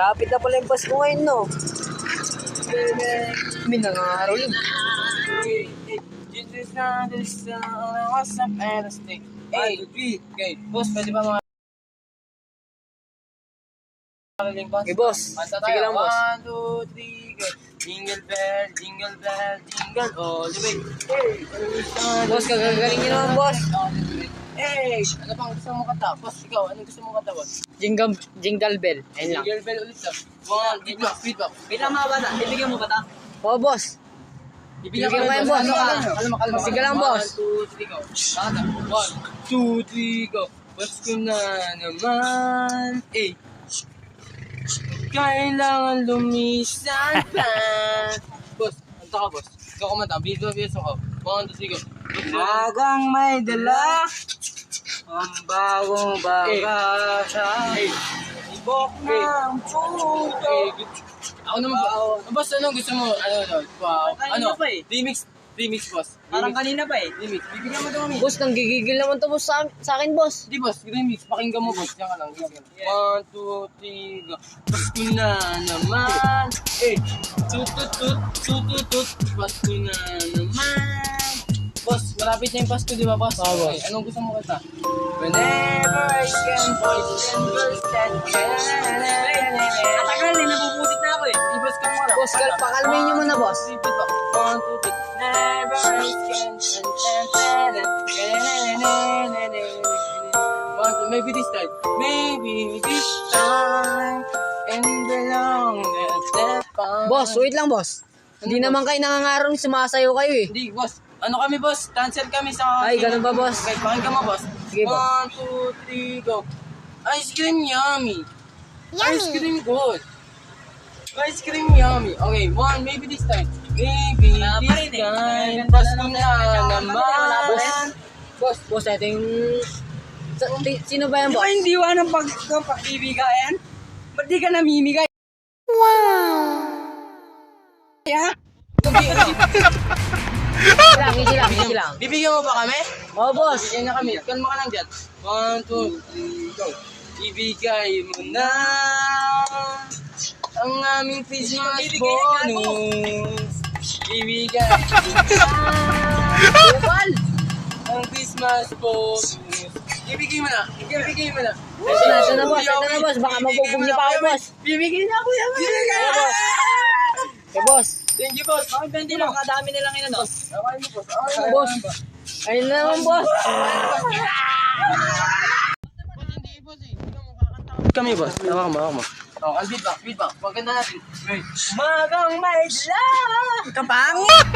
Lapit na pala yung Pasko ngayon, no? May nangangaroling. Hey, okay, boss, pwede ba mga Okay, boss. Sige lang, boss. 1, 2, 3, go. Jingle bell, jingle bell, jingle all the way. Hey, Boss, kagagaling niyo naman, boss. Hey, ano pang gusto mo kanta? Boss, ikaw, anong gusto mo kanta, boss? Jingle bell. Ayun lang. Jingle bell ulit lang. Feedback, feedback. Wait lang mga bata, bibigyan mo ba ta? Oo, boss. Ibigyan Bigyan ko yan, boss. Kalma. Sige lang, boss. 1, 2, 3, go. Kanta. 1, 2, 3, go. Pasko na naman. Eh. Kailangan lumisan pa. Boss, anta ka, boss. Ikaw kumanta. Bilis ako. 1, 2, 3, go. Magang may dala, ang bagong bagasa, ibok ng puto. Ako naman po. Boss, anong gusto mo? Wow. Kanina pa eh. Remix, boss. Parang kanina pa eh. Remix. Bibigyan mo ito kami. Boss, nanggigigil naman to, boss, sa akin, boss. Di, boss. Remix. Pakinggan mo, boss. Diyan ka lang. 1, 2, 3, go. Pasko na naman. Eh. Tututut. Pasko na naman. Boss, malapit na yung Pasko, di ba, boss? Oo, boss. Okay, anong gusto mo kanta? Whenever I can, boys and girls that Katagal eh, nabubusit na ako eh. Ibas ka mo lang. Boss, pakalmahin niyo muna, boss. 1, 2, 3. Never I can, maybe this time. Maybe this time. And the long that Boss, wait lang, boss. Hindi naman kayo nangangarong sumasayo kayo, eh. Hindi, boss. Ano kami, boss? Cancel kami sa... Ay, ganun ba, boss? Okay, pakinggan mo, boss. Sige, boss. 1, 2, 3, go. Ice cream yummy. Ice cream good. Ice cream yummy. Okay, maybe this time. Maybe this time. Pasko na naman. Boss, ito yung... Sino ba yan, Di ba boss? yung diwa ng pagbibigayan? Ba't di ka namimigay? Wow! Yeah? Easy lang. Bibigyan mo ba kami? Oo, boss. Bibigyan na kami. Kalma ka lang dyan. 1, 2, 3, go. Ibigay mo na ang aming Christmas bonus. Ibigay mo na ang Christmas bonus. Ibigay mo na. Ito na, boss. Baka magbubog niyo pa ako, boss. Bibigay na ako yan. Okay, boss. Thank you, boss. Bakit 20 lang? Kadami nilang yun ano? Okay mo, boss. Boss. Ayun na naman, boss. Kami, boss. Tawag mo. Oh, feedback. Maganda natin. Magang may dala, kapangit!